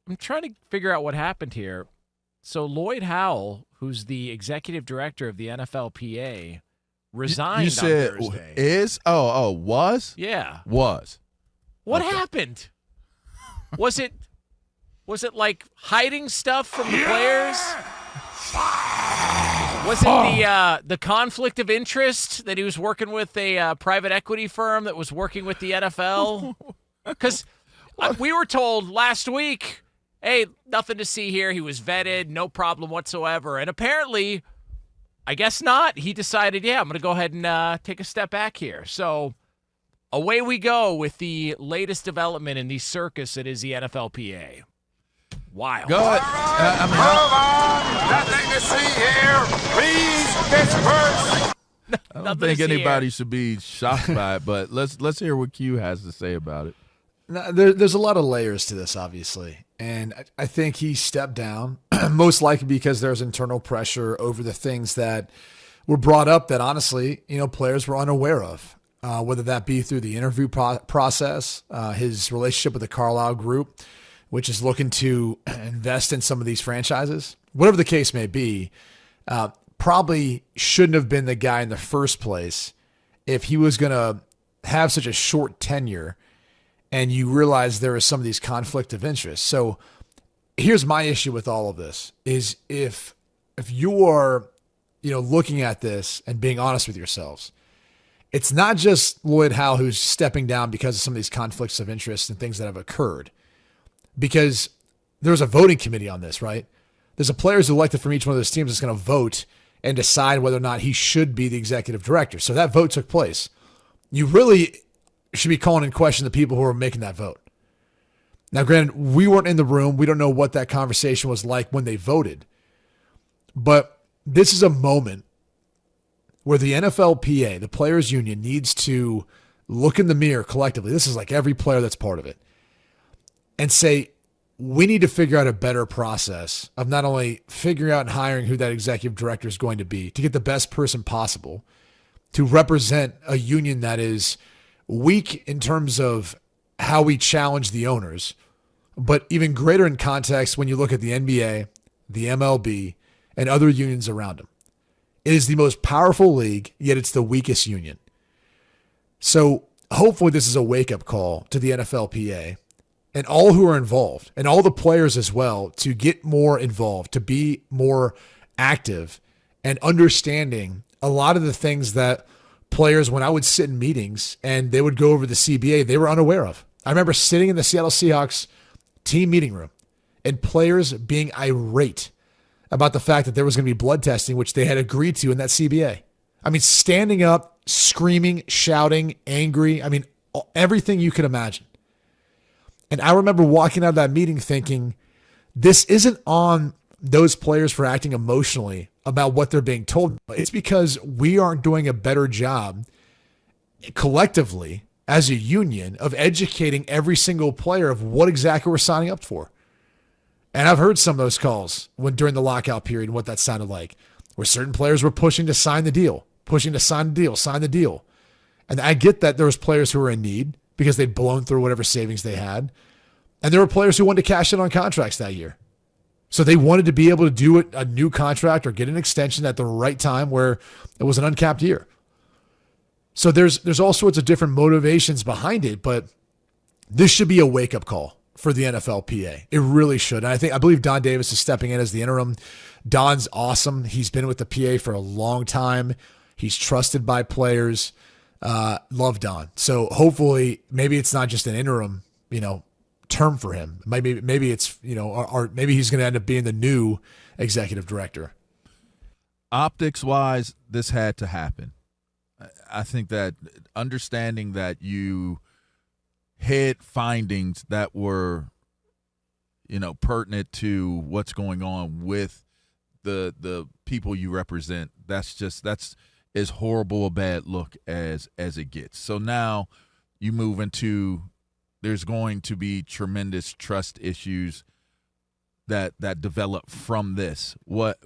I'm trying to figure out what happened here. So Lloyd Howell, who's the executive director of the NFLPA, resigned you said on Thursday. Was? Yeah. Was. What Okay. happened? Was it like hiding stuff from the players? Was it the conflict of interest that he was working with a private equity firm that was working with the NFL? Because we were told last week, hey, nothing to see here. He was vetted, no problem whatsoever. And apparently, I guess not. He decided, I'm going to go ahead and take a step back here. So away we go with the latest development in the circus that is the NFLPA. Wild. Go ahead. Move on. Nothing to see here. Please disperse. I don't think anybody should be shocked by it, but let's hear what Q has to say about it. Now, there's a lot of layers to this, obviously. And I think he stepped down, most likely because there's internal pressure over the things that were brought up that, honestly, players were unaware of, whether that be through the interview process, his relationship with the Carlisle Group, which is looking to invest in some of these franchises. Whatever the case may be, probably shouldn't have been the guy in the first place if he was going to have such a short tenure and you realize there is some of these conflict of interest. So here's my issue with all of this is if you are, looking at this and being honest with yourselves, it's not just Lloyd Howell who's stepping down because of some of these conflicts of interest and things that have occurred, because there's a voting committee on this, right? There's a players elected from each one of those teams that's going to vote and decide whether or not he should be the executive director. So that vote took place. You really should be calling in question the people who are making that vote. Now, granted, we weren't in the room. We don't know what that conversation was like when they voted. But this is a moment where the NFLPA, the players union, needs to look in the mirror collectively. This is like every player that's part of it. And say, we need to figure out a better process of not only figuring out and hiring who that executive director is going to be to get the best person possible to represent a union that is weak in terms of how we challenge the owners, but even greater in context when you look at the NBA, the MLB, and other unions around them. It is the most powerful league, yet it's the weakest union. So hopefully this is a wake-up call to the NFLPA and all who are involved, and all the players as well, to get more involved, to be more active, and understanding a lot of the things that players, when I would sit in meetings and they would go over the CBA, they were unaware of. I remember sitting in the Seattle Seahawks team meeting room and players being irate about the fact that there was going to be blood testing, which they had agreed to in that CBA. I mean, standing up, screaming, shouting, angry. I mean, everything you could imagine. And I remember walking out of that meeting thinking, this isn't on those players for acting emotionally about what they're being told. It's because we aren't doing a better job collectively as a union of educating every single player of what exactly we're signing up for. And I've heard some of those calls during the lockout period and what that sounded like, where certain players were pushing to sign the deal. And I get that there was players who were in need because they'd blown through whatever savings they had. And there were players who wanted to cash in on contracts that year. So they wanted to be able to do a new contract or get an extension at the right time where it was an uncapped year. So there's all sorts of different motivations behind it, but this should be a wake-up call for the NFLPA. It really should. And I believe Don Davis is stepping in as the interim. Don's awesome. He's been with the PA for a long time. He's trusted by players. Love Don. So hopefully maybe it's not just an interim, term for him. Maybe it's, or maybe he's going to end up being the new executive director. Optics wise, this had to happen. I think that understanding that you had findings that were, pertinent to what's going on with the people you represent, that's as horrible a bad look as it gets. So now you move into, there's going to be tremendous trust issues that develop from this. What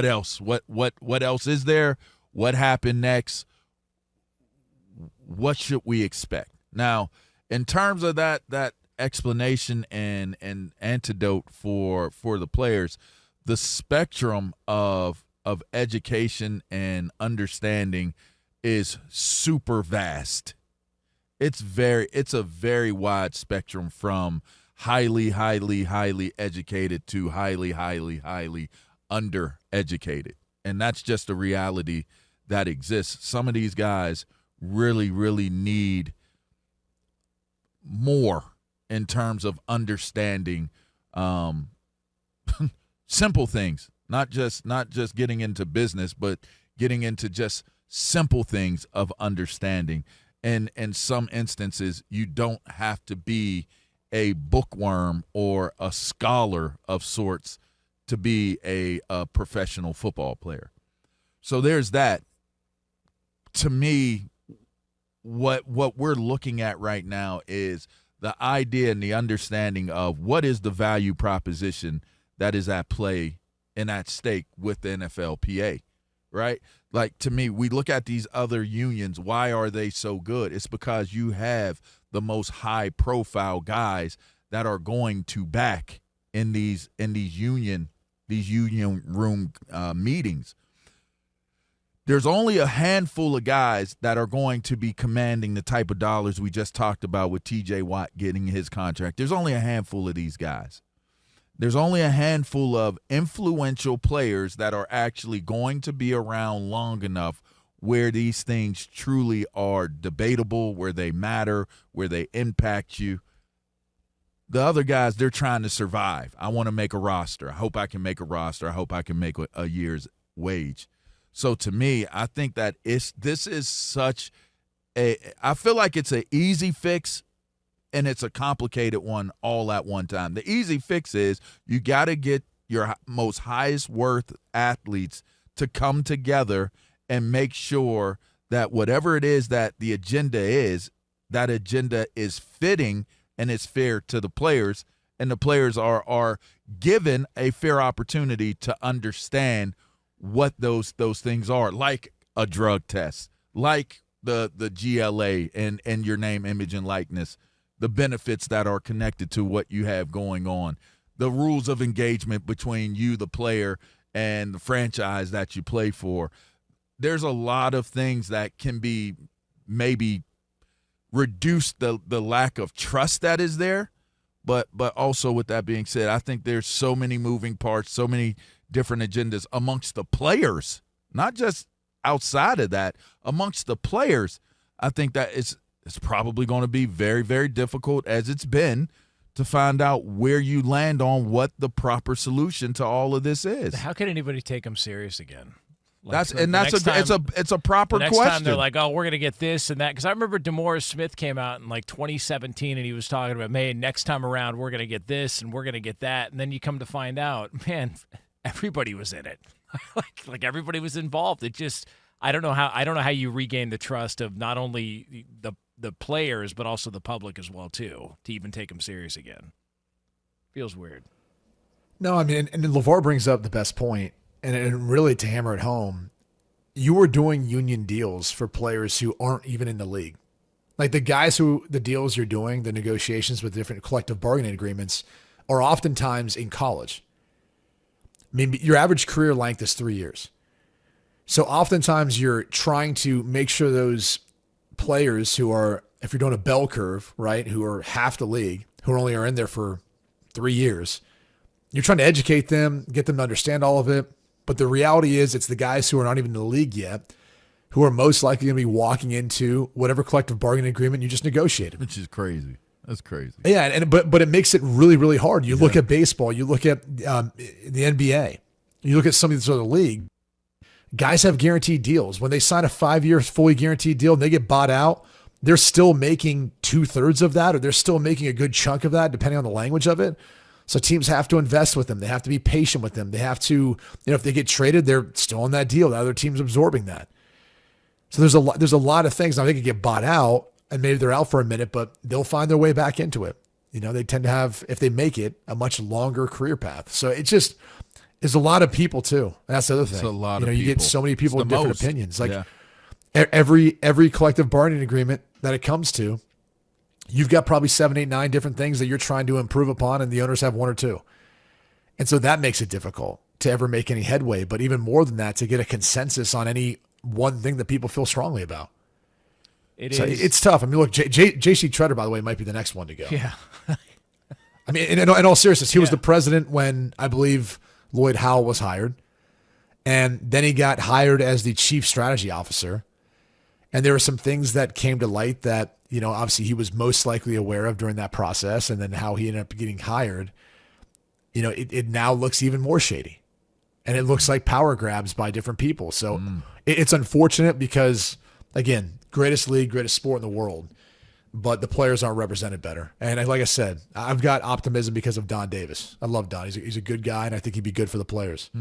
else? What else is there? What happened next? What should we expect? Now, in terms of that explanation and antidote for the players, the spectrum of education and understanding is super vast. It's a very wide spectrum from highly educated to highly undereducated. And that's just a reality that exists. Some of these guys really need more in terms of understanding simple things, not just getting into business, but getting into just simple things of understanding. And in some instances, you don't have to be a bookworm or a scholar of sorts to be a professional football player. So there's that. To me, what we're looking at right now is the idea and the understanding of what is the value proposition that is at play and at stake with the NFLPA, right? Like, to me, we look at these other unions. Why are they so good? It's because you have the most high-profile guys that are going to back in these union room meetings. There's only a handful of guys that are going to be commanding the type of dollars we just talked about with TJ Watt getting his contract. There's only a handful of these guys. There's only a handful of influential players that are actually going to be around long enough where these things truly are debatable, where they matter, where they impact you. The other guys, they're trying to survive. I want to make a roster. I hope I can make a roster. I hope I can make a year's wage. So to me, I think that this is such I feel like it's an easy fix and it's a complicated one all at one time. The easy fix is you got to get your most highest worth athletes to come together and make sure that whatever it is that the agenda is, that agenda is fitting and it's fair to the players, and the players are given a fair opportunity to understand what those things are, like a drug test, like the GLA and your name, image, and likeness, the benefits that are connected to what you have going on, the rules of engagement between you, the player, and the franchise that you play for. There's a lot of things that can be maybe reduce the lack of trust that is there. But also, with that being said, I think there's so many moving parts, so many different agendas amongst the players, not just outside of that, amongst the players. I think that it's probably going to be very, very difficult, as it's been, to find out where you land on what the proper solution to all of this is. How can anybody take them serious again? It's a proper next question. Time they're like, oh, we're going to get this and that. Because I remember DeMaurice Smith came out in like 2017 and he was talking about, man, next time around we're going to get this and we're going to get that. And then you come to find out, man, everybody was in it. like everybody was involved. It just, I don't know how you regain the trust of not only the players but also the public as well too, to even take them serious again. Feels weird. No, I mean, and LaVar brings up the best point. And really, to hammer it home, you were doing union deals for players who aren't even in the league. Like the deals you're doing, the negotiations with different collective bargaining agreements are oftentimes in college. I mean, your average career length is 3 years. So oftentimes you're trying to make sure those players who are, if you're doing a bell curve, right, who are half the league, who only are in there for 3 years, you're trying to educate them, get them to understand all of it. But the reality is it's the guys who are not even in the league yet who are most likely going to be walking into whatever collective bargaining agreement you just negotiated. Which is crazy. That's crazy. Yeah, but it makes it really, really hard. You look at baseball, you look at the NBA, you look at some of these other league, guys have guaranteed deals. When they sign a 5-year fully guaranteed deal and they get bought out, they're still making 2/3 of that, or they're still making a good chunk of that, depending on the language of it. So teams have to invest with them. They have to be patient with them. They have to, if they get traded, they're still on that deal. The other team's absorbing that. So there's a lot of things. Now they could get bought out and maybe they're out for a minute, but they'll find their way back into it. They tend to have, if they make it, a much longer career path. So it just is a lot of people too. And that's the other thing. It's a lot of people. You get so many people with different most. opinions. Like every collective bargaining agreement that it comes to, you've got probably 7, 8, 9 different things that you're trying to improve upon, and the owners have 1 or 2. And so that makes it difficult to ever make any headway. But even more than that, to get a consensus on any one thing that people feel strongly about. It's tough. I mean, look, J.C. Treader, by the way, might be the next one to go. Yeah. I mean, in all seriousness, he was the president when I believe Lloyd Howell was hired. And then he got hired as the chief strategy officer. And there were some things that came to light that, obviously he was most likely aware of during that process. And then how he ended up getting hired, it now looks even more shady. And it looks like power grabs by different people. So it's unfortunate because, again, greatest league, greatest sport in the world. But the players aren't represented better. And like I said, I've got optimism because of Don Davis. I love Don. He's a good guy, and I think he'd be good for the players.